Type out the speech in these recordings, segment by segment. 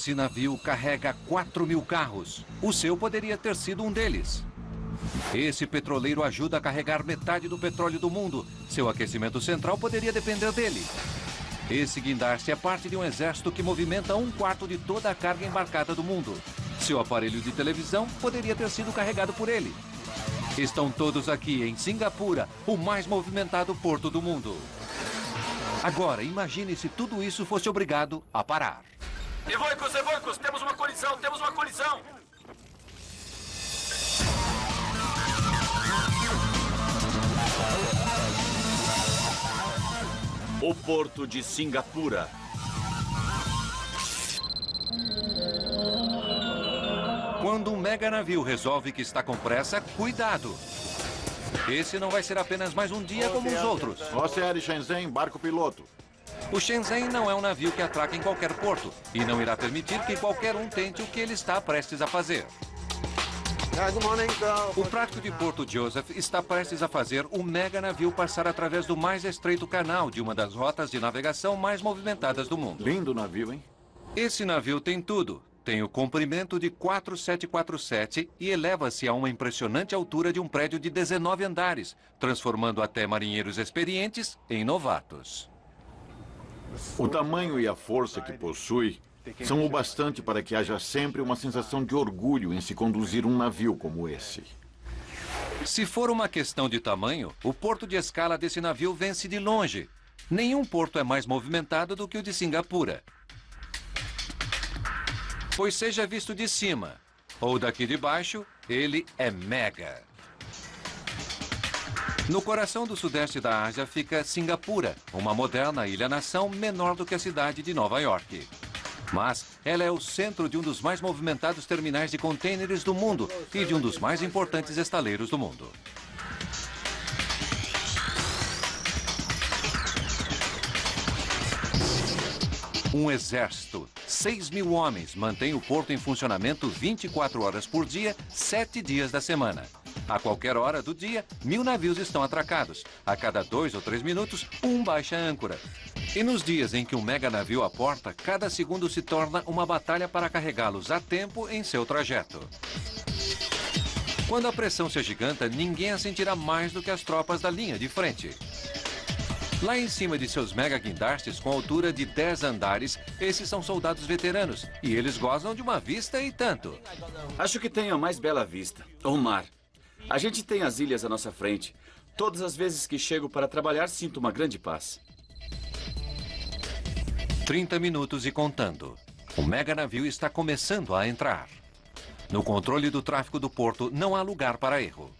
Esse navio carrega 4.000 carros. O seu poderia ter sido um deles. Esse petroleiro ajuda a carregar metade do petróleo do mundo. Seu aquecimento central poderia depender dele. Esse guindaste é parte de um exército que movimenta 1/4 de toda a carga embarcada do mundo. Seu aparelho de televisão poderia ter sido carregado por ele. Estão todos aqui em Singapura, o mais movimentado porto do mundo. Agora, imagine se tudo isso fosse obrigado a parar. Evoicos, temos uma colisão! O porto de Singapura. Quando um mega navio resolve que está com pressa, cuidado! Esse não vai ser apenas mais um dia como os outros. OCL Shenzhen, barco piloto. O Shenzhen não é um navio que atraca em qualquer porto e não irá permitir que qualquer um tente o que ele está prestes a fazer. O prático de Porto Joseph está prestes a fazer o mega navio passar através do mais estreito canal de uma das rotas de navegação mais movimentadas do mundo. Lindo navio, hein? Esse navio tem tudo. Tem o comprimento de 4747 e eleva-se a uma impressionante altura de um prédio de 19 andares, transformando até marinheiros experientes em novatos. O tamanho e a força que possui são o bastante para que haja sempre uma sensação de orgulho em se conduzir um navio como esse. Se for uma questão de tamanho, o porto de escala desse navio vence de longe. Nenhum porto é mais movimentado do que o de Singapura. Pois seja visto de cima ou daqui de baixo, ele é mega. No coração do sudeste da Ásia fica Singapura, uma moderna ilha-nação menor do que a cidade de Nova York. Mas ela é o centro de um dos mais movimentados terminais de contêineres do mundo e de um dos mais importantes estaleiros do mundo. Um exército, 6.000 homens, mantém o porto em funcionamento 24 horas por dia, 7 dias da semana. A qualquer hora do dia, 1.000 navios estão atracados. A cada 2 ou 3 minutos, um baixa a âncora. E nos dias em que um mega navio aporta, cada segundo se torna uma batalha para carregá-los a tempo em seu trajeto. Quando a pressão se agiganta, ninguém a sentirá mais do que as tropas da linha de frente. Lá em cima de seus mega guindastes, com altura de 10 andares, esses são soldados veteranos. E eles gozam de uma vista e tanto. Acho que tenho a mais bela vista. O mar. A gente tem as ilhas à nossa frente. Todas as vezes que chego para trabalhar, sinto uma grande paz. 30 minutos e contando. O mega navio está começando a entrar. No controle do tráfego do porto, não há lugar para erro.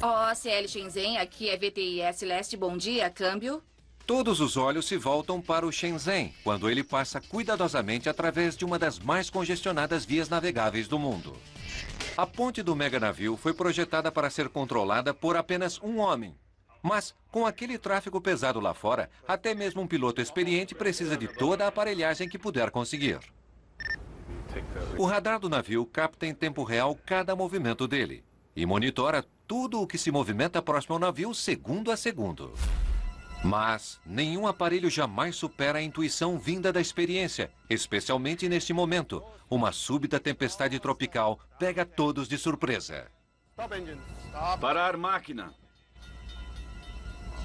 OCL Shenzhen, aqui é VTIS Leste, bom dia, câmbio. Todos os olhos se voltam para o Shenzhen, quando ele passa cuidadosamente através de uma das mais congestionadas vias navegáveis do mundo. A ponte do mega navio foi projetada para ser controlada por apenas um homem. Mas, com aquele tráfego pesado lá fora, até mesmo um piloto experiente precisa de toda a aparelhagem que puder conseguir. O radar do navio capta em tempo real cada movimento dele e monitora tudo o que se movimenta próximo ao navio segundo a segundo. Mas nenhum aparelho jamais supera a intuição vinda da experiência, especialmente neste momento. Uma súbita tempestade tropical pega todos de surpresa. Parar máquina.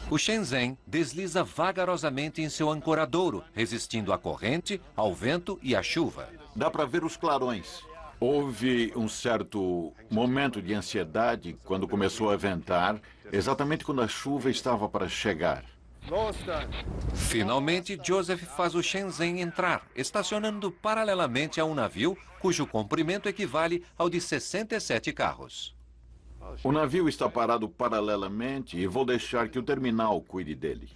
O Shenzhen desliza vagarosamente em seu ancoradouro, resistindo à corrente, ao vento e à chuva. Dá para ver os clarões. Houve um certo momento de ansiedade quando começou a ventar, exatamente quando a chuva estava para chegar. Finalmente, Joseph faz o Shenzhen entrar, estacionando paralelamente a um navio cujo comprimento equivale ao de 67 carros. O navio está parado paralelamente e vou deixar que o terminal cuide dele.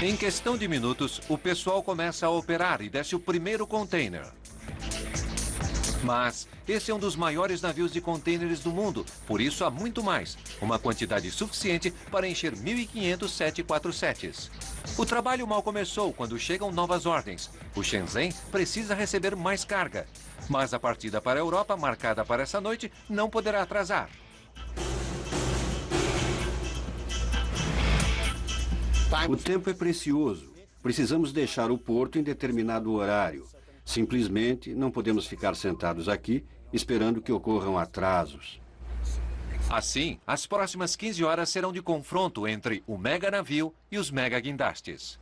Em questão de minutos, o pessoal começa a operar e desce o primeiro container. Mas esse é um dos maiores navios de contêineres do mundo, por isso há muito mais. Uma quantidade suficiente para encher 1.500 747s. O trabalho mal começou quando chegam novas ordens. O Shenzhen precisa receber mais carga. Mas a partida para a Europa, marcada para essa noite, não poderá atrasar. O tempo é precioso. Precisamos deixar o porto em determinado horário. Simplesmente não podemos ficar sentados aqui esperando que ocorram atrasos. Assim, as próximas 15 horas serão de confronto entre o mega navio e os mega guindastes.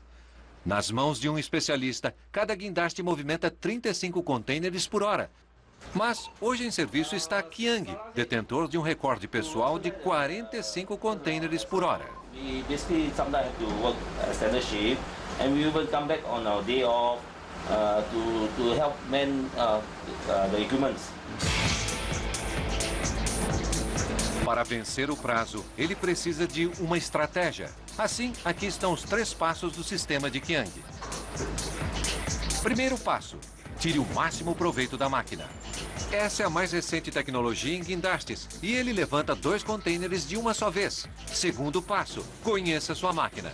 Nas mãos de um especialista, cada guindaste movimenta 35 contêineres por hora. Mas hoje em serviço está Kiang, detentor de um recorde pessoal de 45 contêineres por hora. We basically sometimes have to work standard shift, and we will come back on our day off to help man the equipment. Para vencer o prazo, ele precisa de uma estratégia. Assim, aqui estão os 3 passos do sistema de Kiang. Primeiro passo: tire o máximo proveito da máquina. Essa é a mais recente tecnologia em guindastes e ele levanta 2 contêineres de uma só vez. Segundo passo: conheça sua máquina.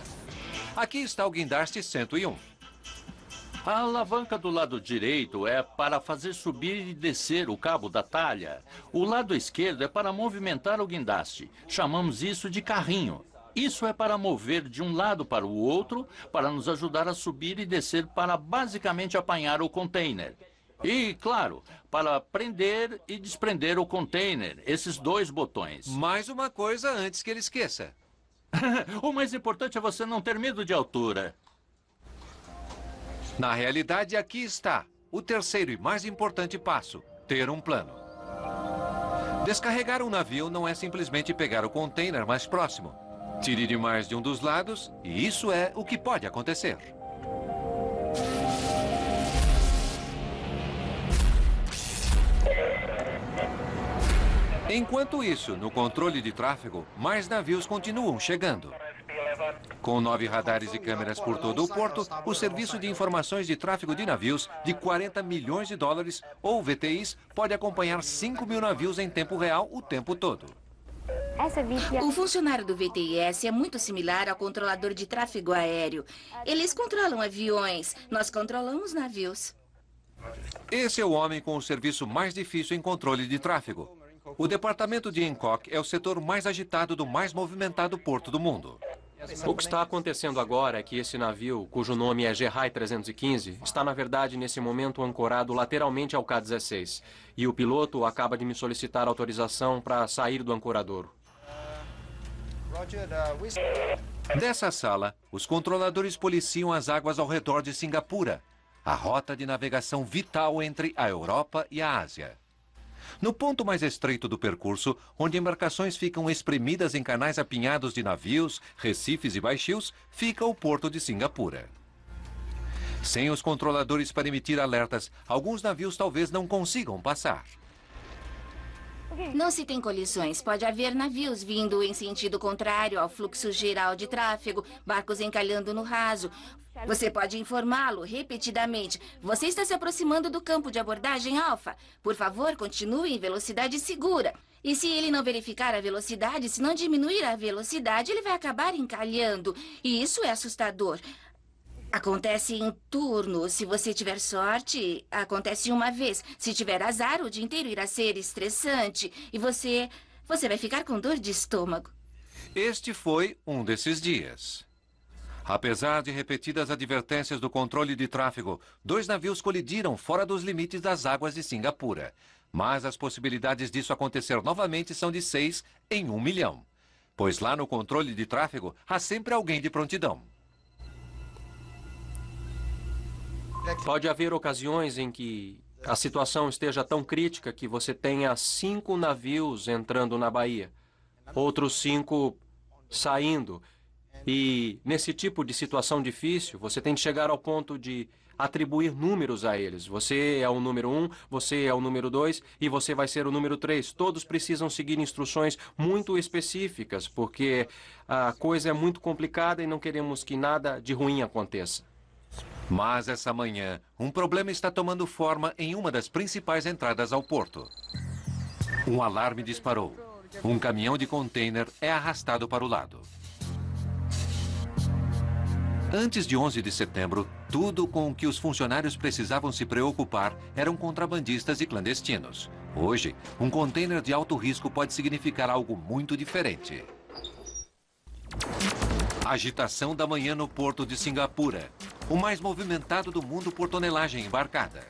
Aqui está o guindaste 101. A alavanca do lado direito é para fazer subir e descer o cabo da talha. O lado esquerdo é para movimentar o guindaste. Chamamos isso de carrinho. Isso é para mover de um lado para o outro, para nos ajudar a subir e descer para basicamente apanhar o container. E, claro, para prender e desprender o container, esses 2 botões. Mais uma coisa antes que ele esqueça. O mais importante é você não ter medo de altura. Na realidade, aqui está o terceiro e mais importante passo: ter um plano. Descarregar um navio não é simplesmente pegar o container mais próximo. Tire de mais de um dos lados e isso é o que pode acontecer. Enquanto isso, no controle de tráfego, mais navios continuam chegando. Com 9 radares e câmeras por todo o porto, o Serviço de Informações de Tráfego de Navios, de 40 milhões de dólares, ou VTIs, pode acompanhar 5 mil navios em tempo real o tempo todo. O funcionário do VTIS é muito similar ao controlador de tráfego aéreo. Eles controlam aviões, nós controlamos navios. Esse é o homem com o serviço mais difícil em controle de tráfego. O departamento de Hancock é o setor mais agitado do mais movimentado porto do mundo. O que está acontecendo agora é que esse navio, cujo nome é Gerhai 315, está na verdade nesse momento ancorado lateralmente ao K-16. E o piloto acaba de me solicitar autorização para sair do ancoradouro. Dessa sala, os controladores policiam as águas ao redor de Singapura, a rota de navegação vital entre a Europa e a Ásia. No ponto mais estreito do percurso, onde embarcações ficam espremidas em canais apinhados de navios, recifes e baixios, fica o porto de Singapura. Sem os controladores para emitir alertas, alguns navios talvez não consigam passar. Não se tem colisões. Pode haver navios vindo em sentido contrário ao fluxo geral de tráfego, barcos encalhando no raso. Você pode informá-lo repetidamente. Você está se aproximando do campo de abordagem alfa. Por favor, continue em velocidade segura. E se ele não verificar a velocidade, se não diminuir a velocidade, ele vai acabar encalhando. E isso é assustador. Acontece em turno. Se você tiver sorte, acontece uma vez. Se tiver azar, o dia inteiro irá ser estressante. E você vai ficar com dor de estômago. Este foi um desses dias. Apesar de repetidas advertências do controle de tráfego, 2 navios colidiram fora dos limites das águas de Singapura. Mas as possibilidades disso acontecer novamente são de 6 em 1 milhão. Pois lá no controle de tráfego, há sempre alguém de prontidão. Pode haver ocasiões em que a situação esteja tão crítica que você tenha 5 navios entrando na baía, outros 5 saindo. E nesse tipo de situação difícil, você tem de chegar ao ponto de atribuir números a eles. Você é o número 1, você é o número 2 e você vai ser o número 3. Todos precisam seguir instruções muito específicas, porque a coisa é muito complicada e não queremos que nada de ruim aconteça. Mas essa manhã, um problema está tomando forma em uma das principais entradas ao porto. Um alarme disparou. Um caminhão de container é arrastado para o lado. Antes de 11 de setembro, tudo com o que os funcionários precisavam se preocupar eram contrabandistas e clandestinos. Hoje, um container de alto risco pode significar algo muito diferente. Agitação da manhã no porto de Singapura, o mais movimentado do mundo por tonelagem embarcada.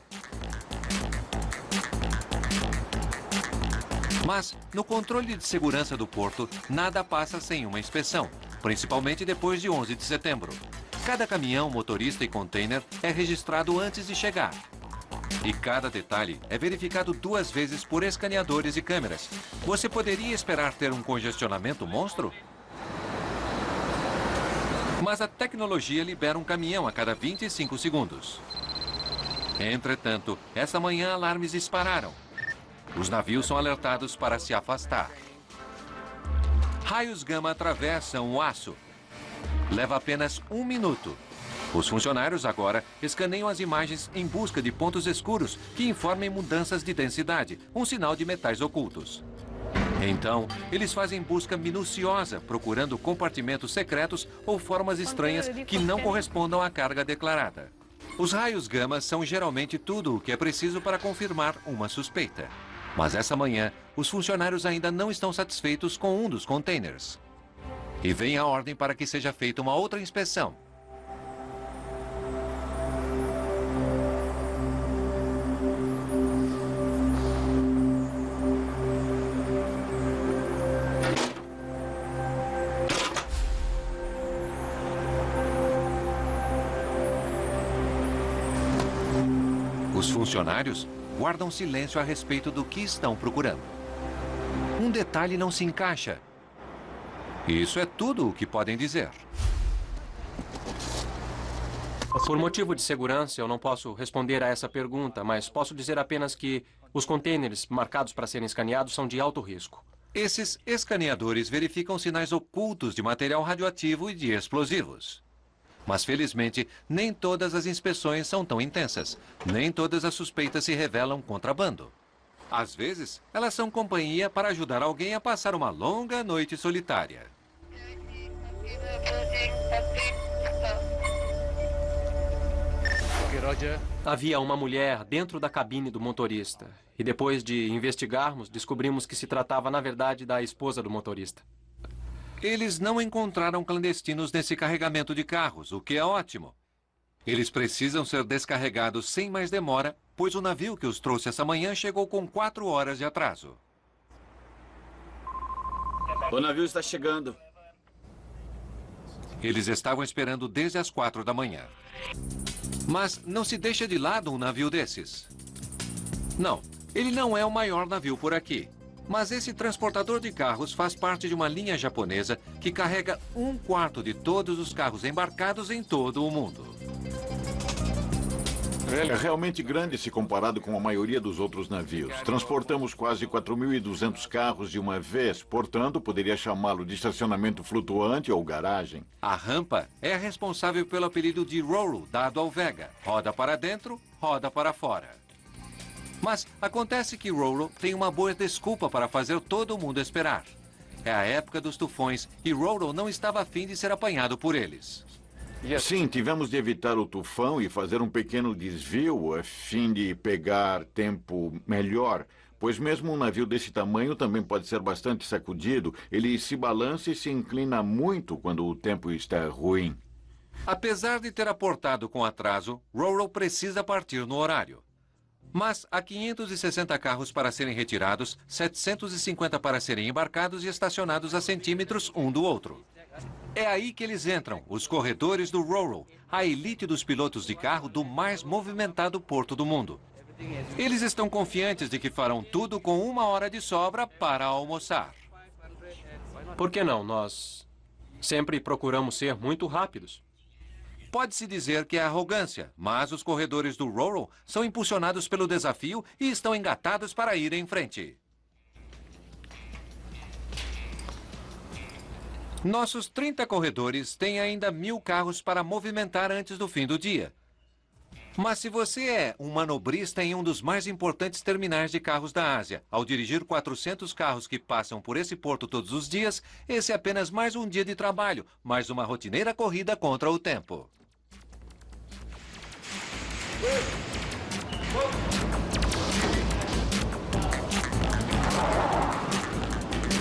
Mas, no controle de segurança do porto, nada passa sem uma inspeção, principalmente depois de 11 de setembro. Cada caminhão, motorista e container é registrado antes de chegar. E cada detalhe é verificado 2 vezes por escaneadores e câmeras. Você poderia esperar ter um congestionamento monstro? Mas a tecnologia libera um caminhão a cada 25 segundos. Entretanto, essa manhã alarmes dispararam. Os navios são alertados para se afastar. Raios gama atravessam o aço. Leva apenas 1 minuto. Os funcionários agora escaneiam as imagens em busca de pontos escuros que informem mudanças de densidade, um sinal de metais ocultos. Então, eles fazem busca minuciosa, procurando compartimentos secretos ou formas estranhas que não correspondam à carga declarada. Os raios gama são geralmente tudo o que é preciso para confirmar uma suspeita. Mas essa manhã, os funcionários ainda não estão satisfeitos com um dos containers. E vem a ordem para que seja feita uma outra inspeção. Os funcionários guardam silêncio a respeito do que estão procurando. Um detalhe não se encaixa. Isso é tudo o que podem dizer. Por motivo de segurança, eu não posso responder a essa pergunta, mas posso dizer apenas que os contêineres marcados para serem escaneados são de alto risco. Esses escaneadores verificam sinais ocultos de material radioativo e de explosivos. Mas, felizmente, nem todas as inspeções são tão intensas. Nem todas as suspeitas se revelam contrabando. Às vezes, elas são companhia para ajudar alguém a passar uma longa noite solitária. Havia uma mulher dentro da cabine do motorista. E depois de investigarmos, descobrimos que se tratava, na verdade, da esposa do motorista. Eles não encontraram clandestinos nesse carregamento de carros, o que é ótimo. Eles precisam ser descarregados sem mais demora, pois o navio que os trouxe essa manhã chegou com 4 horas de atraso. O navio está chegando. Eles estavam esperando desde as 4 da manhã. Mas não se deixa de lado um navio desses. Não, ele não é o maior navio por aqui. Mas esse transportador de carros faz parte de uma linha japonesa que carrega 1/4 de todos os carros embarcados em todo o mundo. É realmente grande se comparado com a maioria dos outros navios. Transportamos quase 4.200 carros de uma vez, portanto, poderia chamá-lo de estacionamento flutuante ou garagem. A rampa é responsável pelo apelido de Roro, dado ao Vega. Roda para dentro, roda para fora. Mas acontece que Roro tem uma boa desculpa para fazer todo mundo esperar. É a época dos tufões e Roro não estava afim de ser apanhado por eles. Sim, tivemos de evitar o tufão e fazer um pequeno desvio a fim de pegar tempo melhor, pois mesmo um navio desse tamanho também pode ser bastante sacudido. Ele se balança e se inclina muito quando o tempo está ruim. Apesar de ter aportado com atraso, Roro precisa partir no horário. Mas há 560 carros para serem retirados, 750 para serem embarcados e estacionados a centímetros um do outro. É aí que eles entram, os corredores do Roro, a elite dos pilotos de carro do mais movimentado porto do mundo. Eles estão confiantes de que farão tudo com 1 hora de sobra para almoçar. Por que não? Nós sempre procuramos ser muito rápidos. Pode-se dizer que é arrogância, mas os corredores do Roro são impulsionados pelo desafio e estão engatados para ir em frente. Nossos 30 corredores têm ainda 1.000 carros para movimentar antes do fim do dia. Mas se você é um manobrista em um dos mais importantes terminais de carros da Ásia, ao dirigir 400 carros que passam por esse porto todos os dias, esse é apenas mais um dia de trabalho, mais uma rotineira corrida contra o tempo.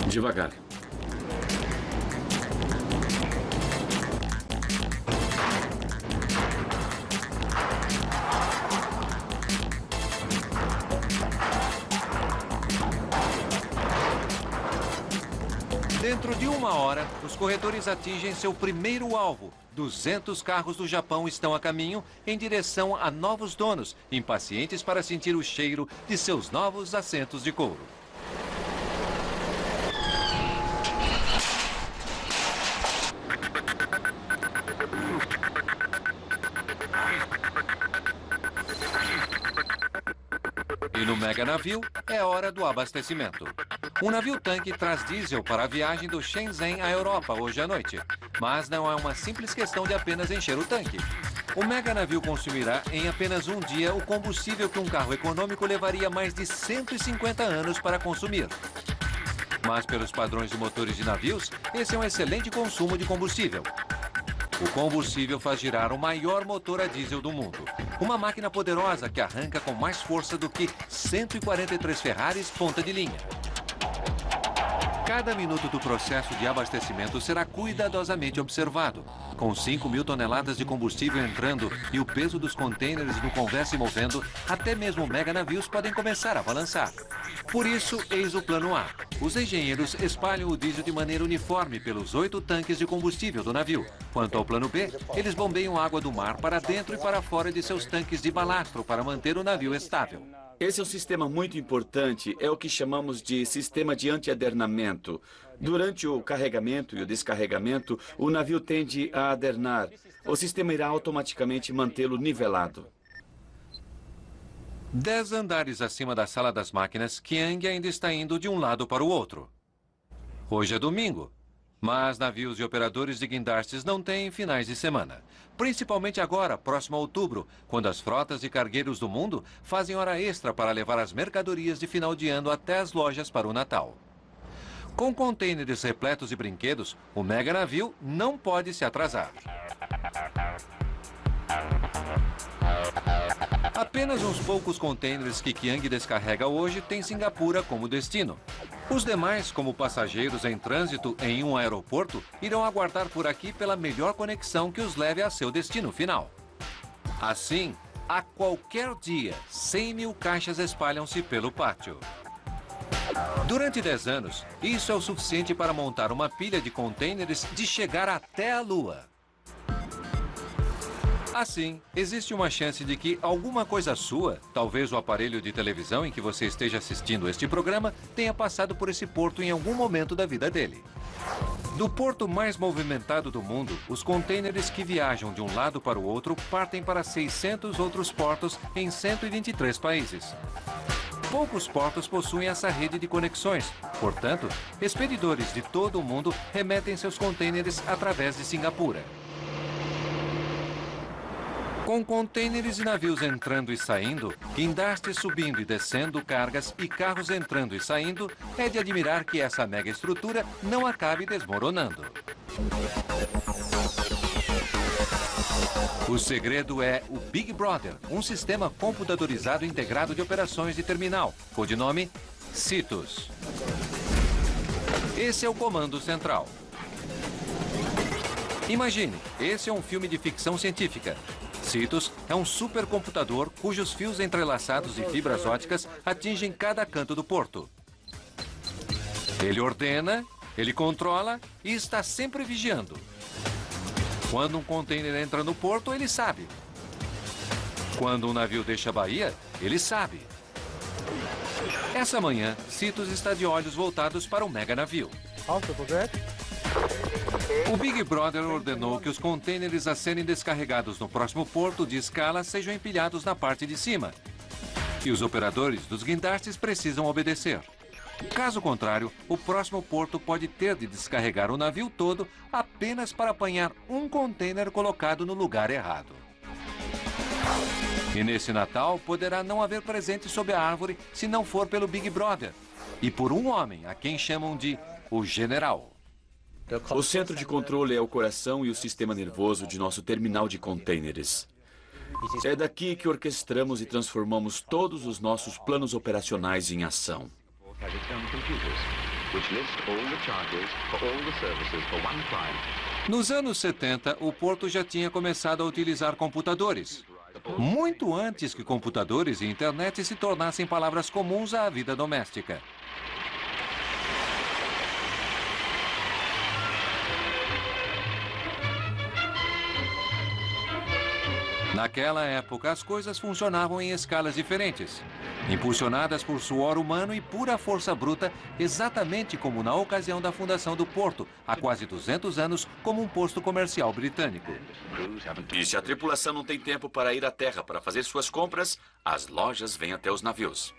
Devagar. Dentro de 1 hora, os corredores atingem seu primeiro alvo. 200 carros do Japão estão a caminho em direção a novos donos, impacientes para sentir o cheiro de seus novos assentos de couro. E no mega navio, é hora do abastecimento. Um navio-tanque traz diesel para a viagem do Shenzhen à Europa hoje à noite. Mas não é uma simples questão de apenas encher o tanque. O mega navio consumirá em apenas um dia o combustível que um carro econômico levaria mais de 150 anos para consumir. Mas pelos padrões de motores de navios, esse é um excelente consumo de combustível. O combustível faz girar o maior motor a diesel do mundo. Uma máquina poderosa que arranca com mais força do que 143 Ferraris ponta de linha. Cada minuto do processo de abastecimento será cuidadosamente observado. Com 5.000 toneladas de combustível entrando e o peso dos contêineres no convés se movendo, até mesmo mega navios podem começar a balançar. Por isso, eis o plano A. Os engenheiros espalham o diesel de maneira uniforme pelos 8 tanques de combustível do navio. Quanto ao plano B, eles bombeiam água do mar para dentro e para fora de seus tanques de balastro para manter o navio estável. Esse é um sistema muito importante, é o que chamamos de sistema de antiadernamento. Durante o carregamento e o descarregamento, o navio tende a adernar. O sistema irá automaticamente mantê-lo nivelado. 10 andares acima da sala das máquinas, Qiang ainda está indo de um lado para o outro. Hoje é domingo, mas navios e operadores de guindastes não têm finais de semana. Principalmente agora, próximo a outubro, quando as frotas de cargueiros do mundo fazem hora extra para levar as mercadorias de final de ano até as lojas para o Natal. Com contêineres repletos de brinquedos, o mega navio não pode se atrasar. Apenas uns poucos contêineres que Qiang descarrega hoje têm Singapura como destino. Os demais, como passageiros em trânsito em um aeroporto, irão aguardar por aqui pela melhor conexão que os leve a seu destino final. Assim, a qualquer dia, 100.000 caixas espalham-se pelo pátio. Durante 10 anos, isso é o suficiente para montar uma pilha de contêineres de chegar até a Lua. Assim, existe uma chance de que alguma coisa sua, talvez o aparelho de televisão em que você esteja assistindo este programa, tenha passado por esse porto em algum momento da vida dele. Do porto mais movimentado do mundo, os contêineres que viajam de um lado para o outro partem para 600 outros portos em 123 países. Poucos portos possuem essa rede de conexões. Portanto, expedidores de todo o mundo remetem seus contêineres através de Singapura. Com contêineres e navios entrando e saindo, guindastes subindo e descendo cargas e carros entrando e saindo, é de admirar que essa mega estrutura não acabe desmoronando. O segredo é o Big Brother, um sistema computadorizado integrado de operações de terminal, codinome Cetus. Esse é o comando central. Imagine, esse é um filme de ficção científica. Cetus é um supercomputador cujos fios entrelaçados de fibras óticas atingem cada canto do porto. Ele ordena, ele controla e está sempre vigiando. Quando um container entra no porto, ele sabe. Quando um navio deixa a baía, ele sabe. Essa manhã, Cetus está de olhos voltados para o mega navio. O Big Brother ordenou que os contêineres a serem descarregados no próximo porto de escala sejam empilhados na parte de cima. E os operadores dos guindastes precisam obedecer. Caso contrário, o próximo porto pode ter de descarregar o navio todo apenas para apanhar um contêiner colocado no lugar errado. E nesse Natal poderá não haver presente sob a árvore se não for pelo Big Brother. E por um homem a quem chamam de o General. O centro de controle é o coração e o sistema nervoso de nosso terminal de contêineres. É daqui que orquestramos e transformamos todos os nossos planos operacionais em ação. Nos anos 70, o porto já tinha começado a utilizar computadores. Muito antes que computadores e internet se tornassem palavras comuns à vida doméstica. Naquela época, as coisas funcionavam em escalas diferentes, impulsionadas por suor humano e pura força bruta, exatamente como na ocasião da fundação do porto, há quase 200 anos, como um posto comercial britânico. E se a tripulação não tem tempo para ir à terra para fazer suas compras, as lojas vêm até os navios.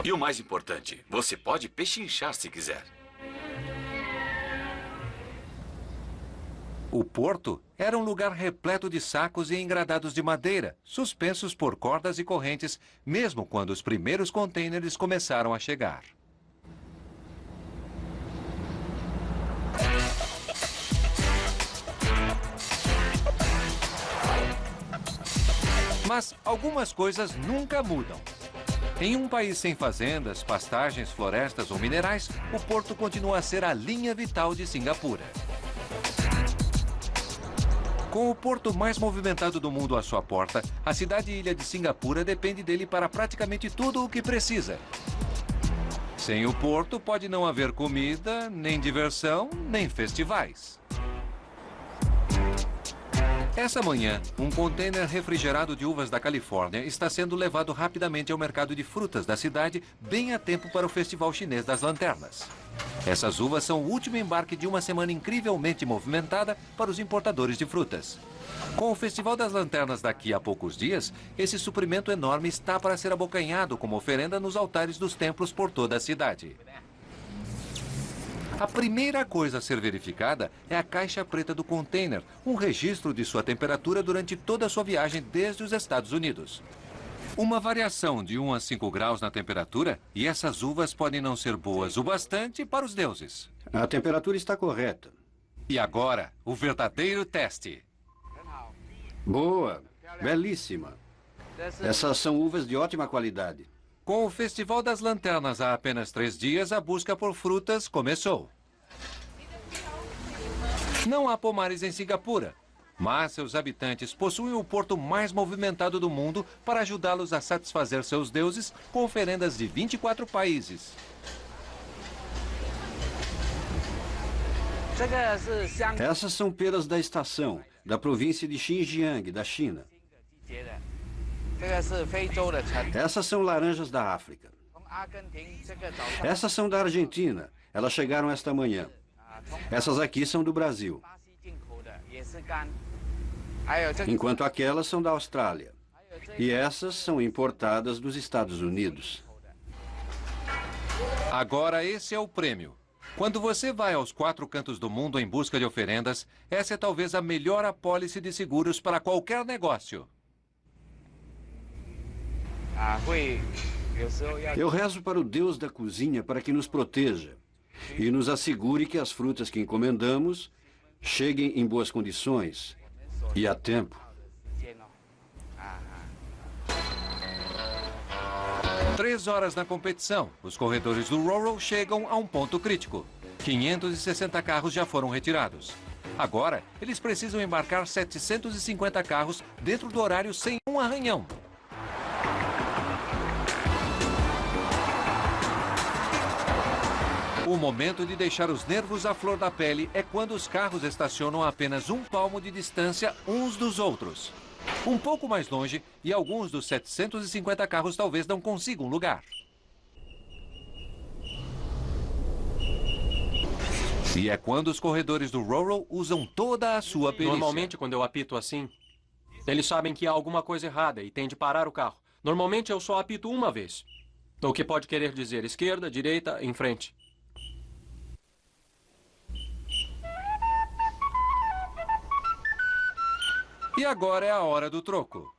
E o mais importante, você pode pechinchar se quiser. O porto era um lugar repleto de sacos e engradados de madeira, suspensos por cordas e correntes, mesmo quando os primeiros contêineres começaram a chegar. Mas algumas coisas nunca mudam. Em um país sem fazendas, pastagens, florestas ou minerais, o porto continua a ser a linha vital de Singapura. Com o porto mais movimentado do mundo à sua porta, a cidade-ilha de Singapura depende dele para praticamente tudo o que precisa. Sem o porto, pode não haver comida, nem diversão, nem festivais. Essa manhã, um contêiner refrigerado de uvas da Califórnia está sendo levado rapidamente ao mercado de frutas da cidade, bem a tempo para o Festival Chinês das Lanternas. Essas uvas são o último embarque de uma semana incrivelmente movimentada para os importadores de frutas. Com o Festival das Lanternas daqui a poucos dias, esse suprimento enorme está para ser abocanhado como oferenda nos altares dos templos por toda a cidade. A primeira coisa a ser verificada é a caixa preta do container, um registro de sua temperatura durante toda a sua viagem desde os Estados Unidos. Uma variação de 1 a 5 graus na temperatura e essas uvas podem não ser boas o bastante para os deuses. A temperatura está correta. E agora, o verdadeiro teste. Boa, belíssima. Essas são uvas de ótima qualidade. Com o Festival das Lanternas há apenas 3 dias, a busca por frutas começou. Não há pomares em Singapura, mas seus habitantes possuem o porto mais movimentado do mundo para ajudá-los a satisfazer seus deuses com oferendas de 24 países. Essas são peras da estação, da província de Xinjiang, da China. Essas são laranjas da África. Essas são da Argentina. Elas chegaram esta manhã. Essas aqui são do Brasil. Enquanto aquelas são da Austrália. E essas são importadas dos Estados Unidos. Agora esse é o prêmio. Quando você vai aos 4 cantos do mundo em busca de oferendas, essa é talvez a melhor apólice de seguros para qualquer negócio. Eu rezo para o Deus da cozinha para que nos proteja e nos assegure que as frutas que encomendamos cheguem em boas condições e a tempo. 3 horas na competição, os corredores do Roro chegam a um ponto crítico. 560 carros já foram retirados. Agora, eles precisam embarcar 750 carros dentro do horário sem um arranhão. O momento de deixar os nervos à flor da pele é quando os carros estacionam a apenas 1 palmo de distância uns dos outros. Um pouco mais longe, e alguns dos 750 carros talvez não consigam lugar. E é quando os corredores do Roro usam toda a sua perícia. Normalmente, quando eu apito assim, eles sabem que há alguma coisa errada e têm de parar o carro. Normalmente, eu só apito uma vez. O que pode querer dizer esquerda, direita, em frente. E agora é a hora do troco.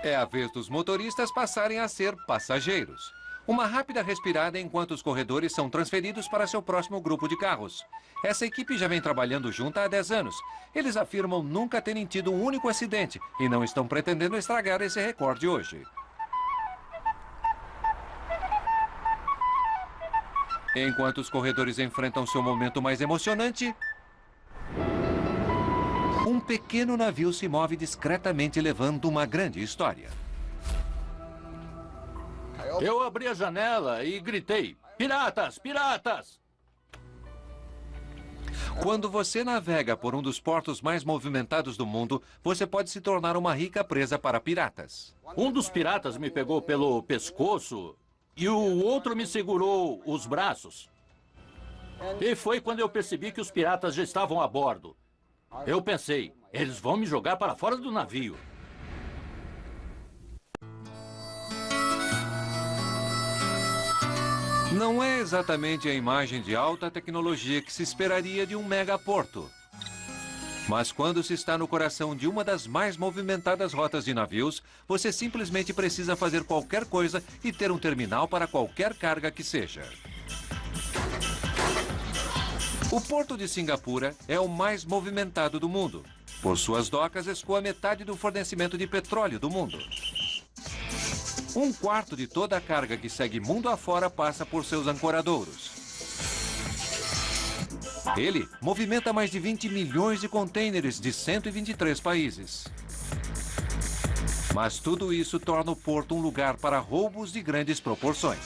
É a vez dos motoristas passarem a ser passageiros. Uma rápida respirada enquanto os corredores são transferidos para seu próximo grupo de carros. Essa equipe já vem trabalhando junta há 10 anos. Eles afirmam nunca terem tido um único acidente e não estão pretendendo estragar esse recorde hoje. Enquanto os corredores enfrentam seu momento mais emocionante, um pequeno navio se move discretamente levando uma grande história. Eu abri a janela e gritei: "Piratas! Piratas!" Quando você navega por um dos portos mais movimentados do mundo, você pode se tornar uma rica presa para piratas. Um dos piratas me pegou pelo pescoço e o outro me segurou os braços. E foi quando eu percebi que os piratas já estavam a bordo. Eu pensei, eles vão me jogar para fora do navio. Não é exatamente a imagem de alta tecnologia que se esperaria de um megaporto. Mas quando se está no coração de uma das mais movimentadas rotas de navios, você simplesmente precisa fazer qualquer coisa e ter um terminal para qualquer carga que seja. O porto de Singapura é o mais movimentado do mundo. Por suas docas, escoa metade do fornecimento de petróleo do mundo. 1/4 de toda a carga que segue mundo afora passa por seus ancoradouros. Ele movimenta mais de 20 milhões de contêineres de 123 países. Mas tudo isso torna o porto um lugar para roubos de grandes proporções.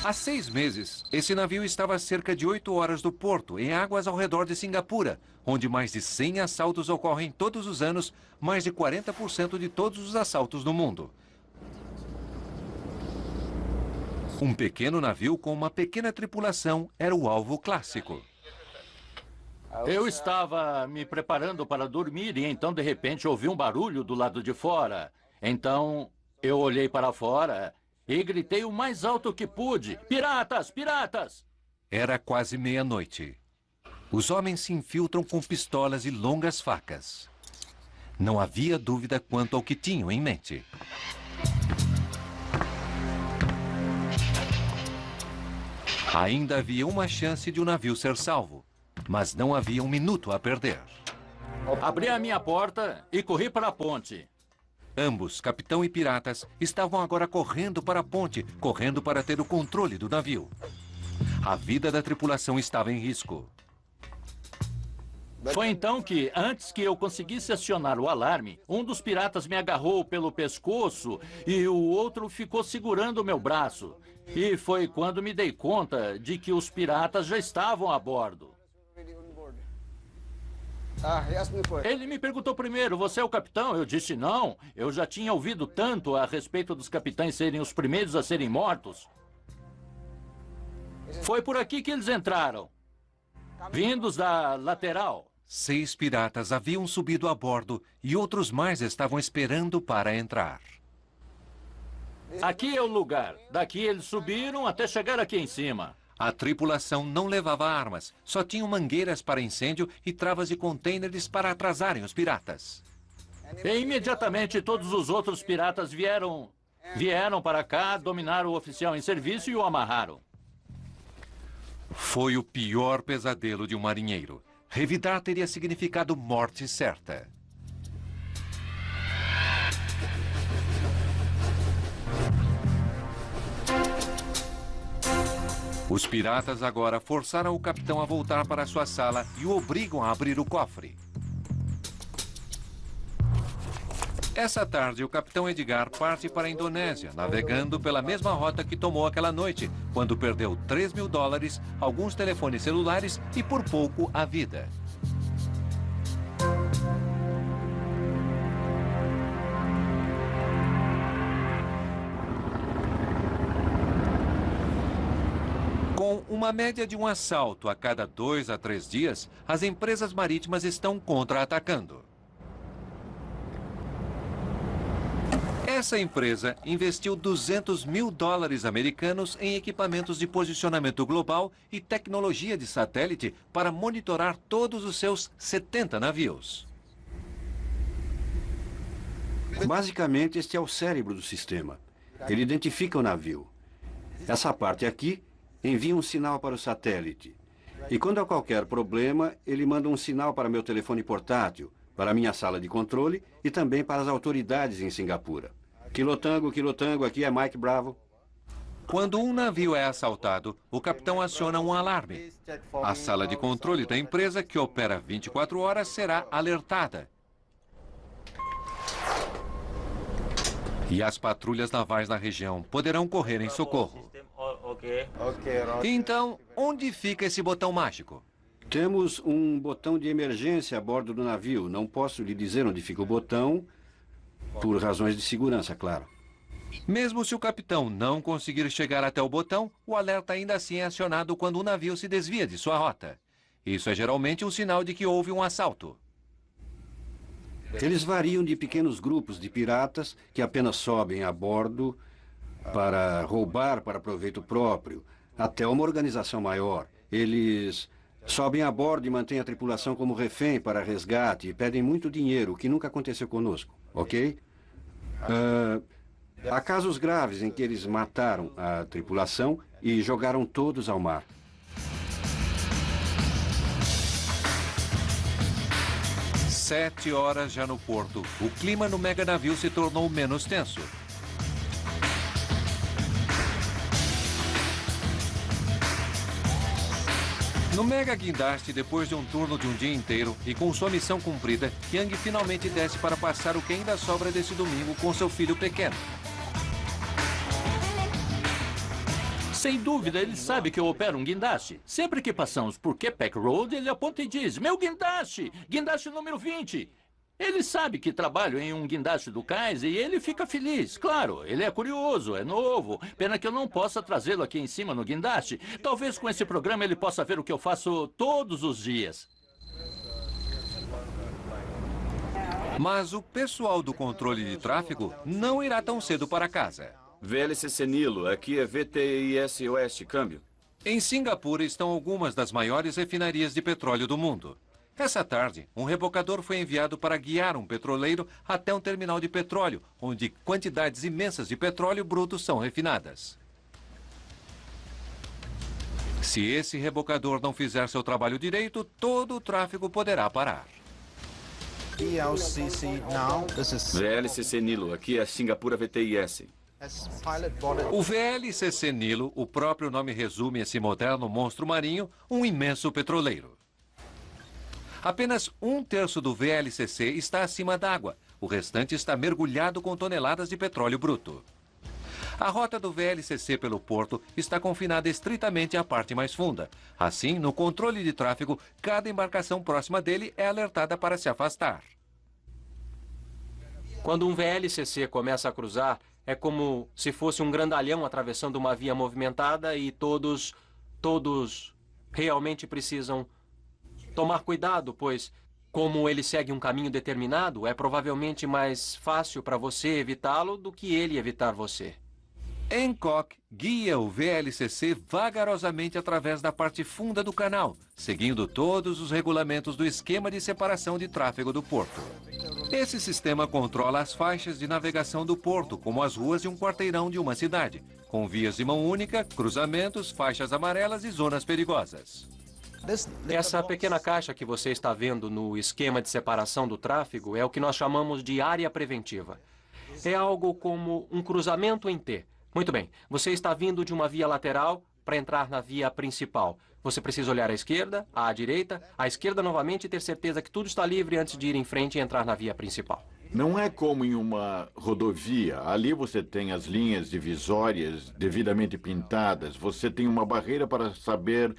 Há 6 meses, esse navio estava a cerca de 8 horas do porto, em águas ao redor de Singapura, onde mais de 100 assaltos ocorrem todos os anos, mais de 40% de todos os assaltos no mundo. Um pequeno navio com uma pequena tripulação era o alvo clássico. Eu estava me preparando para dormir e então, de repente, ouvi um barulho do lado de fora. Então, eu olhei para fora e gritei o mais alto que pude. Piratas! Piratas! Era quase meia-noite. Os homens se infiltram com pistolas e longas facas. Não havia dúvida quanto ao que tinham em mente. Ainda havia uma chance de o navio ser salvo, mas não havia um minuto a perder. Abri a minha porta e corri para a ponte. Ambos, capitão e piratas, estavam agora correndo para a ponte, correndo para ter o controle do navio. A vida da tripulação estava em risco. Foi então que, antes que eu conseguisse acionar o alarme, um dos piratas me agarrou pelo pescoço e o outro ficou segurando o meu braço. E foi quando me dei conta de que os piratas já estavam a bordo. Ele me perguntou primeiro, você é o capitão? Eu disse não. Eu já tinha ouvido tanto a respeito dos capitães serem os primeiros a serem mortos. Foi por aqui que eles entraram, vindos da lateral. 6 piratas haviam subido a bordo e outros mais estavam esperando para entrar. Aqui é o lugar. Daqui eles subiram até chegar aqui em cima. A tripulação não levava armas, só tinham mangueiras para incêndio e travas de contêineres para atrasarem os piratas. E imediatamente todos os outros piratas vieram para cá, dominaram o oficial em serviço e o amarraram. Foi o pior pesadelo de um marinheiro. Revidar teria significado morte certa. Os piratas agora forçaram o capitão a voltar para sua sala e o obrigam a abrir o cofre. Essa tarde, o capitão Edgar parte para a Indonésia, navegando pela mesma rota que tomou aquela noite, quando perdeu $3 mil, alguns telefones celulares e, por pouco, a vida. Com uma média de um assalto a cada 2 a 3 dias, as empresas marítimas estão contra-atacando. Essa empresa investiu $200 mil americanos em equipamentos de posicionamento global e tecnologia de satélite para monitorar todos os seus 70 navios. Basicamente, este é o cérebro do sistema. Ele identifica o navio. Essa parte aqui envia um sinal para o satélite. E quando há qualquer problema, ele manda um sinal para meu telefone portátil, para a minha sala de controle e também para as autoridades em Singapura. Kilo Tango, aqui é Mike Bravo. Quando um navio é assaltado, o capitão aciona um alarme. A sala de controle da empresa, que opera 24 horas, será alertada. E as patrulhas navais na região poderão correr em socorro. Então, onde fica esse botão mágico? Temos um botão de emergência a bordo do navio. Não posso lhe dizer onde fica o botão, por razões de segurança, claro. Mesmo se o capitão não conseguir chegar até o botão, o alerta ainda assim é acionado quando o navio se desvia de sua rota. Isso é geralmente um sinal de que houve um assalto. Eles variam de pequenos grupos de piratas que apenas sobem a bordo para roubar para proveito próprio, até uma organização maior. Eles sobem a bordo e mantêm a tripulação como refém para resgate e pedem muito dinheiro, o que nunca aconteceu conosco, ok? Há casos graves em que eles mataram a tripulação e jogaram todos ao mar. Sete horas já no porto. O clima no mega navio se tornou menos tenso. No mega guindaste, depois de um turno de um dia inteiro e com sua missão cumprida, Yang finalmente desce para passar o que ainda sobra desse domingo com seu filho pequeno. Sem dúvida, ele sabe que eu opero um guindaste. Sempre que passamos por Quebec Road, ele aponta e diz: meu guindaste! Guindaste número 20! Ele sabe que trabalho em um guindaste do cais e ele fica feliz. Claro, ele é curioso, é novo. Pena que eu não possa trazê-lo aqui em cima no guindaste. Talvez com esse programa ele possa ver o que eu faço todos os dias. Mas o pessoal do controle de tráfego não irá tão cedo para casa. VLCC Nilo, aqui é VTIS Oeste, câmbio. Em Singapura estão algumas das maiores refinarias de petróleo do mundo. Essa tarde, um rebocador foi enviado para guiar um petroleiro até um terminal de petróleo, onde quantidades imensas de petróleo bruto são refinadas. Se esse rebocador não fizer seu trabalho direito, todo o tráfego poderá parar. VLCC Nilo, aqui é Singapura VTIS. O VLCC Nilo, o próprio nome resume esse moderno monstro marinho, um imenso petroleiro. Apenas 1/3 do VLCC está acima d'água. O restante está mergulhado com toneladas de petróleo bruto. A rota do VLCC pelo porto está confinada estritamente à parte mais funda. Assim, no controle de tráfego, cada embarcação próxima dele é alertada para se afastar. Quando um VLCC começa a cruzar, é como se fosse um grandalhão atravessando uma via movimentada e todos realmente precisam tomar cuidado, pois, como ele segue um caminho determinado, é provavelmente mais fácil para você evitá-lo do que ele evitar você. Hancock guia o VLCC vagarosamente através da parte funda do canal, seguindo todos os regulamentos do esquema de separação de tráfego do porto. Esse sistema controla as faixas de navegação do porto, como as ruas de um quarteirão de uma cidade, com vias de mão única, cruzamentos, faixas amarelas e zonas perigosas. Essa pequena caixa que você está vendo no esquema de separação do tráfego é o que nós chamamos de área preventiva. É algo como um cruzamento em T. Muito bem, você está vindo de uma via lateral para entrar na via principal. Você precisa olhar à esquerda, à direita, à esquerda novamente e ter certeza que tudo está livre antes de ir em frente e entrar na via principal. Não é como em uma rodovia. Ali você tem as linhas divisórias devidamente pintadas. Você tem uma barreira para saber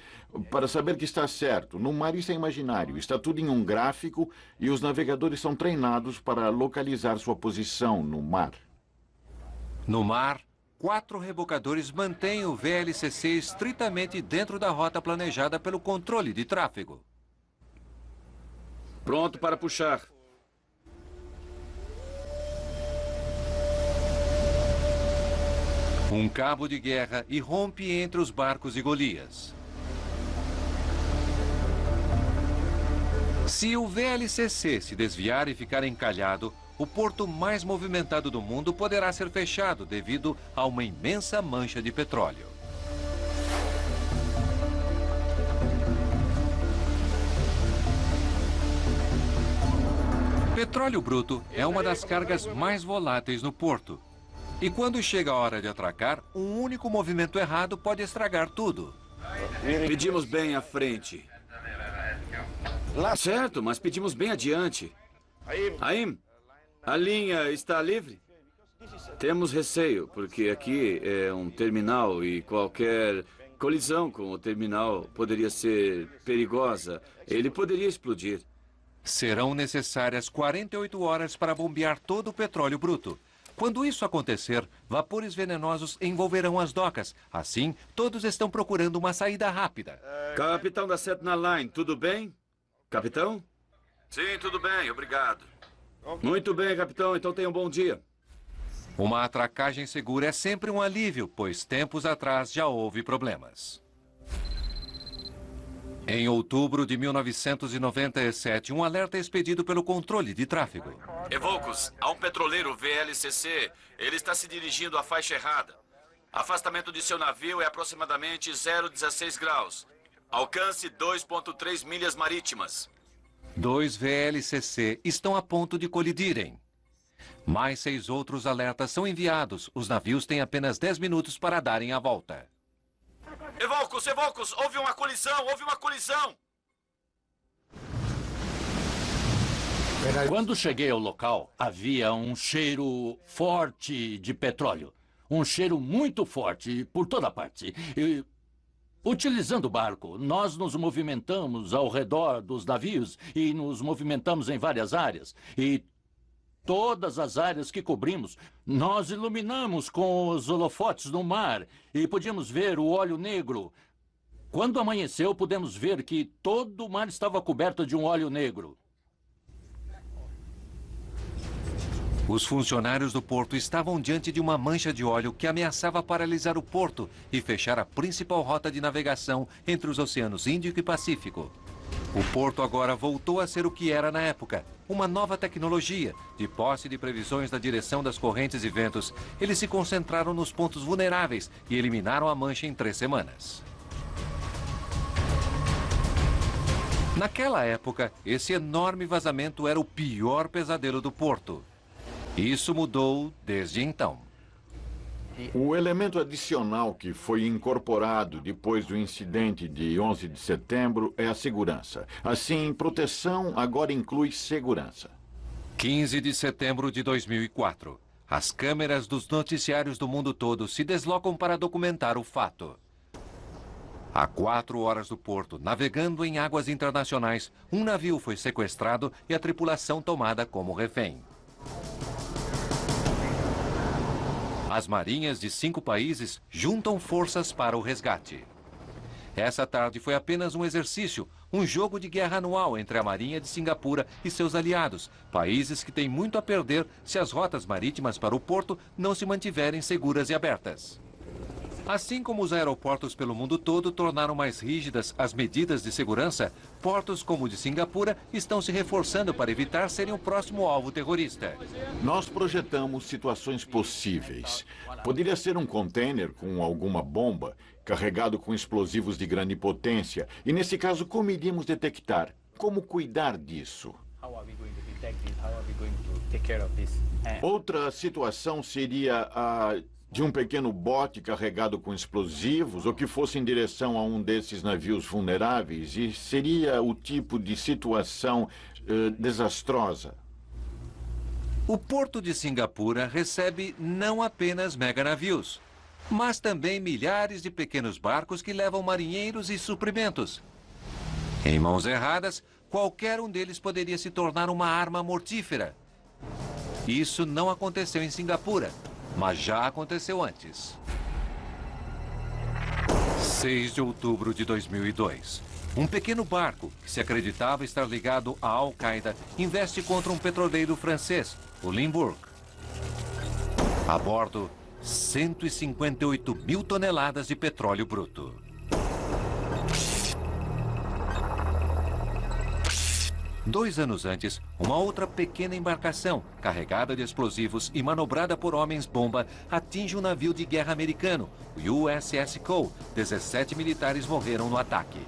que está certo. No mar isso é imaginário. Está tudo em um gráfico e os navegadores são treinados para localizar sua posição no mar. No mar, 4 rebocadores mantêm o VLCC estritamente dentro da rota planejada pelo controle de tráfego. Pronto para puxar. Um cabo de guerra irrompe entre os barcos e Golias. Se o VLCC se desviar e ficar encalhado, o porto mais movimentado do mundo poderá ser fechado devido a uma imensa mancha de petróleo. Petróleo bruto é uma das cargas mais voláteis no porto. E quando chega a hora de atracar, um único movimento errado pode estragar tudo. Pedimos bem à frente. Certo, mas pedimos bem adiante. Aim, a linha está livre? Temos receio, porque aqui é um terminal e qualquer colisão com o terminal poderia ser perigosa. Ele poderia explodir. Serão necessárias 48 horas para bombear todo o petróleo bruto. Quando isso acontecer, vapores venenosos envolverão as docas. Assim, todos estão procurando uma saída rápida. Capitão da Sentinel Line, tudo bem? Capitão? Sim, tudo bem, obrigado. Muito bem, capitão, então tenha um bom dia. Uma atracagem segura é sempre um alívio, pois tempos atrás já houve problemas. Em outubro de 1997, um alerta é expedido pelo controle de tráfego. Evocos, há um petroleiro VLCC. Ele está se dirigindo à faixa errada. Afastamento de seu navio é aproximadamente 0,16 graus. Alcance 2,3 milhas marítimas. 2 VLCC estão a ponto de colidirem. Mais 6 outros alertas são enviados. Os navios têm apenas 10 minutos para darem a volta. Evocos, Evocos, houve uma colisão, houve uma colisão! Quando cheguei ao local, havia um cheiro forte de petróleo. Um cheiro muito forte por toda parte. E, utilizando o barco, nós nos movimentamos ao redor dos navios e nos movimentamos em várias áreas. E todas as áreas que cobrimos, nós iluminamos com os holofotes no mar e podíamos ver o óleo negro. Quando amanheceu, pudemos ver que todo o mar estava coberto de um óleo negro. Os funcionários do porto estavam diante de uma mancha de óleo que ameaçava paralisar o porto e fechar a principal rota de navegação entre os oceanos Índico e Pacífico. O porto agora voltou a ser o que era na época, uma nova tecnologia. De posse de previsões da direção das correntes e ventos, eles se concentraram nos pontos vulneráveis e eliminaram a mancha em 3 semanas. Naquela época, esse enorme vazamento era o pior pesadelo do porto. Isso mudou desde então. O elemento adicional que foi incorporado depois do incidente de 11 de setembro é a segurança. Assim, proteção agora inclui segurança. 15 de setembro de 2004. As câmeras dos noticiários do mundo todo se deslocam para documentar o fato. A 4 horas do porto, navegando em águas internacionais, um navio foi sequestrado e a tripulação tomada como refém. As marinhas de 5 países juntam forças para o resgate. Essa tarde foi apenas um exercício, um jogo de guerra anual entre a Marinha de Singapura e seus aliados, países que têm muito a perder se as rotas marítimas para o porto não se mantiverem seguras e abertas. Assim como os aeroportos pelo mundo todo tornaram mais rígidas as medidas de segurança, portos como o de Singapura estão se reforçando para evitar serem o próximo alvo terrorista. Nós projetamos situações possíveis. Poderia ser um container com alguma bomba, carregado com explosivos de grande potência. E nesse caso, como iríamos detectar? Como cuidar disso? Outra situação seria a de um pequeno bote carregado com explosivos ou que fosse em direção a um desses navios vulneráveis, e seria o tipo de situação desastrosa. O porto de Singapura recebe não apenas meganavios, mas também milhares de pequenos barcos que levam marinheiros e suprimentos. Em mãos erradas, qualquer um deles poderia se tornar uma arma mortífera. Isso não aconteceu em Singapura, mas já aconteceu antes. 6 de outubro de 2002. Um pequeno barco, que se acreditava estar ligado à Al-Qaeda, investe contra um petroleiro francês, o Limburg. A bordo, 158 mil toneladas de petróleo bruto. Dois anos antes, uma outra pequena embarcação, carregada de explosivos e manobrada por homens-bomba, atinge um navio de guerra americano, o USS Cole. 17 militares morreram no ataque.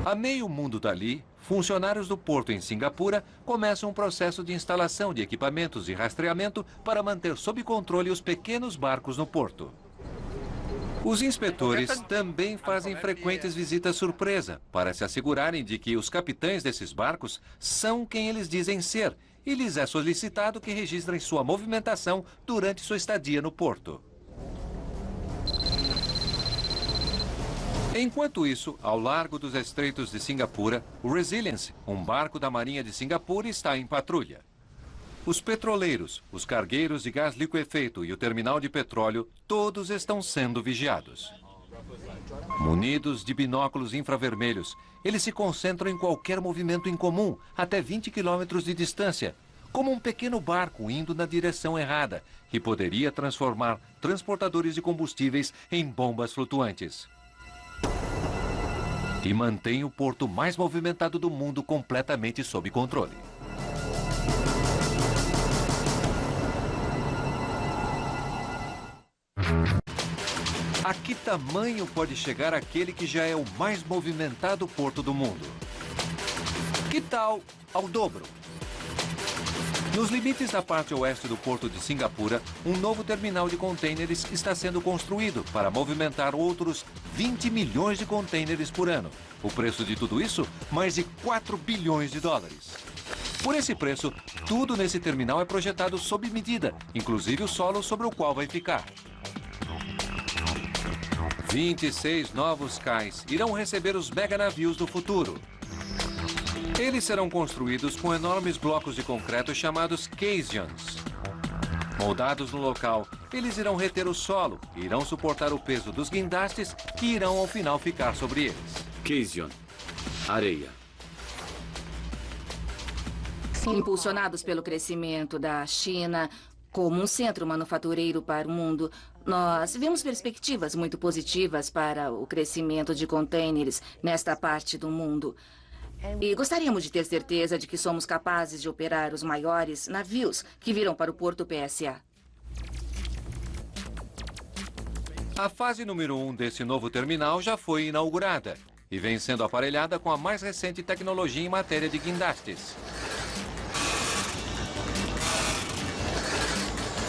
A meio mundo dali, funcionários do porto em Singapura começam um processo de instalação de equipamentos de rastreamento para manter sob controle os pequenos barcos no porto. Os inspetores também fazem frequentes visitas surpresa para se assegurarem de que os capitães desses barcos são quem eles dizem ser e lhes é solicitado que registrem sua movimentação durante sua estadia no porto. Enquanto isso, ao largo dos estreitos de Singapura, o Resilience, um barco da Marinha de Singapura, está em patrulha. Os petroleiros, os cargueiros de gás liquefeito e o terminal de petróleo, todos estão sendo vigiados. Munidos de binóculos infravermelhos, eles se concentram em qualquer movimento incomum, até 20 quilômetros de distância, como um pequeno barco indo na direção errada, que poderia transformar transportadores de combustíveis em bombas flutuantes. E mantém o porto mais movimentado do mundo completamente sob controle. A que tamanho pode chegar aquele que já é o mais movimentado porto do mundo? Que tal ao dobro? Nos limites da parte oeste do porto de Singapura, um novo terminal de contêineres está sendo construído para movimentar outros 20 milhões de contêineres por ano. O preço de tudo isso? Mais de 4 bilhões de dólares. Por esse preço, tudo nesse terminal é projetado sob medida, inclusive o solo sobre o qual vai ficar. 26 novos cais irão receber os meganavios do futuro. Eles serão construídos com enormes blocos de concreto chamados caissions. Moldados no local, eles irão reter o solo e irão suportar o peso dos guindastes que irão ao final ficar sobre eles. Caisson, areia. Impulsionados pelo crescimento da China como um centro manufatureiro para o mundo, nós vemos perspectivas muito positivas para o crescimento de contêineres nesta parte do mundo. E gostaríamos de ter certeza de que somos capazes de operar os maiores navios que virão para o Porto PSA. A fase número 1 desse novo terminal já foi inaugurada e vem sendo aparelhada com a mais recente tecnologia em matéria de guindastes.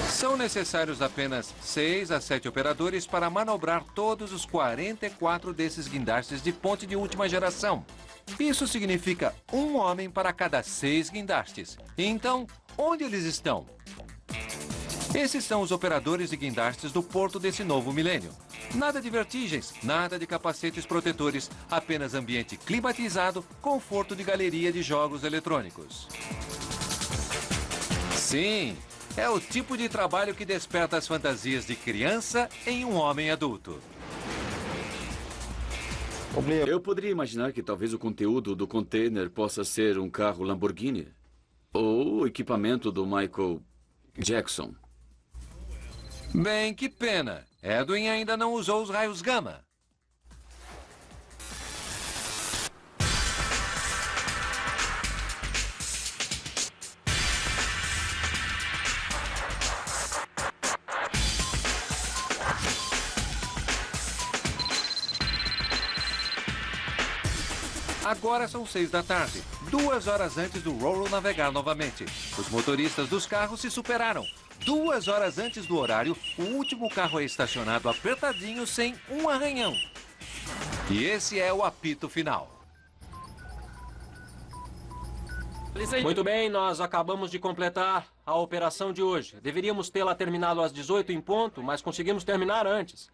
São necessários apenas 6 a 7 operadores para manobrar todos os 44 desses guindastes de ponte de última geração. Isso significa um homem para cada 6 guindastes. Então, onde eles estão? Esses são os operadores de guindastes do porto desse novo milênio. Nada de vertigens, nada de capacetes protetores, apenas ambiente climatizado, conforto de galeria de jogos eletrônicos. Sim, é o tipo de trabalho que desperta as fantasias de criança em um homem adulto. Eu poderia imaginar que talvez o conteúdo do container possa ser um carro Lamborghini ou o equipamento do Michael Jackson. Bem, que pena. Edwin ainda não usou os raios gama. Agora são 6 da tarde, 2 horas antes do Roro navegar novamente. Os motoristas dos carros se superaram. 2 horas antes do horário, o último carro é estacionado apertadinho sem um arranhão. E esse é o apito final. Muito bem, nós acabamos de completar a operação de hoje. Deveríamos tê-la terminado às 18 em ponto, mas conseguimos terminar antes.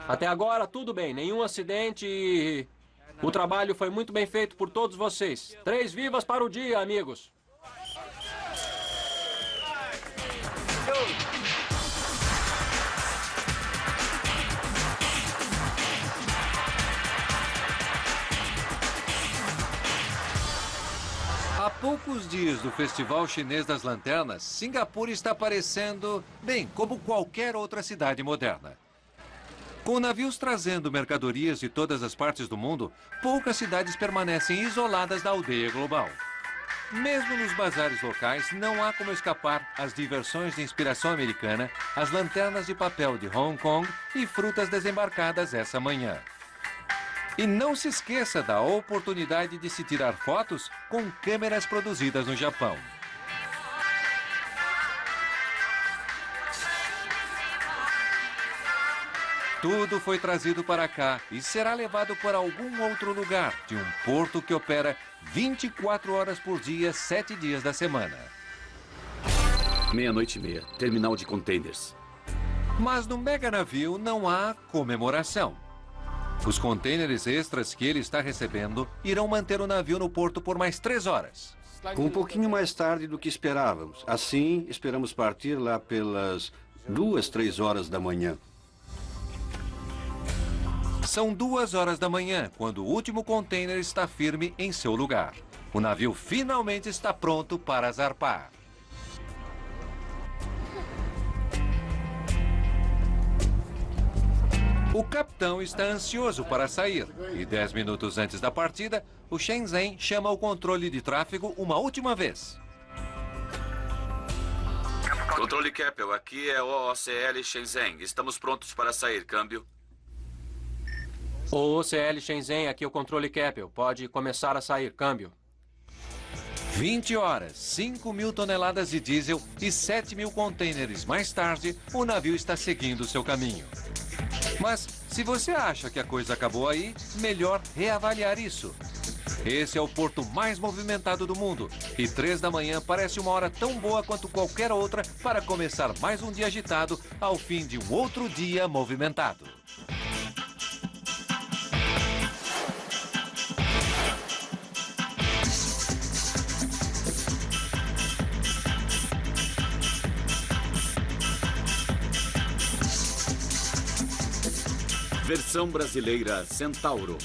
Até agora, tudo bem, nenhum acidente e... O trabalho foi muito bem feito por todos vocês. 3 vivas para o dia, amigos. Há poucos dias do Festival Chinês das Lanternas, Singapura está parecendo, bem, como qualquer outra cidade moderna. Com navios trazendo mercadorias de todas as partes do mundo, poucas cidades permanecem isoladas da aldeia global. Mesmo nos bazares locais, não há como escapar às diversões de inspiração americana, as lanternas de papel de Hong Kong e frutas desembarcadas essa manhã. E não se esqueça da oportunidade de se tirar fotos com câmeras produzidas no Japão. Tudo foi trazido para cá e será levado para algum outro lugar de um porto que opera 24 horas por dia, 7 dias da semana. meia-noite e meia. Terminal de containers. Mas no mega navio não há comemoração. Os contêineres extras que ele está recebendo irão manter o navio no porto por mais 3 horas. Um pouquinho mais tarde do que esperávamos. Assim, esperamos partir lá pelas 2, 3 horas da manhã. São 2 horas da manhã, quando o último contêiner está firme em seu lugar. O navio finalmente está pronto para zarpar. O capitão está ansioso para sair. E 10 minutos antes da partida, o Shenzhen chama o controle de tráfego uma última vez. Controle Keppel, aqui é o OCL Shenzhen. Estamos prontos para sair, câmbio. O OCL Shenzhen, aqui é o controle Keppel. Pode começar a sair, câmbio. 20 horas, 5.000 toneladas de diesel e 7.000 contêineres mais tarde, o navio está seguindo seu caminho. Mas, se você acha que a coisa acabou aí, melhor reavaliar isso. Esse é o porto mais movimentado do mundo. E 3 da manhã parece uma hora tão boa quanto qualquer outra para começar mais um dia agitado ao fim de um outro dia movimentado. Versão brasileira Centauro.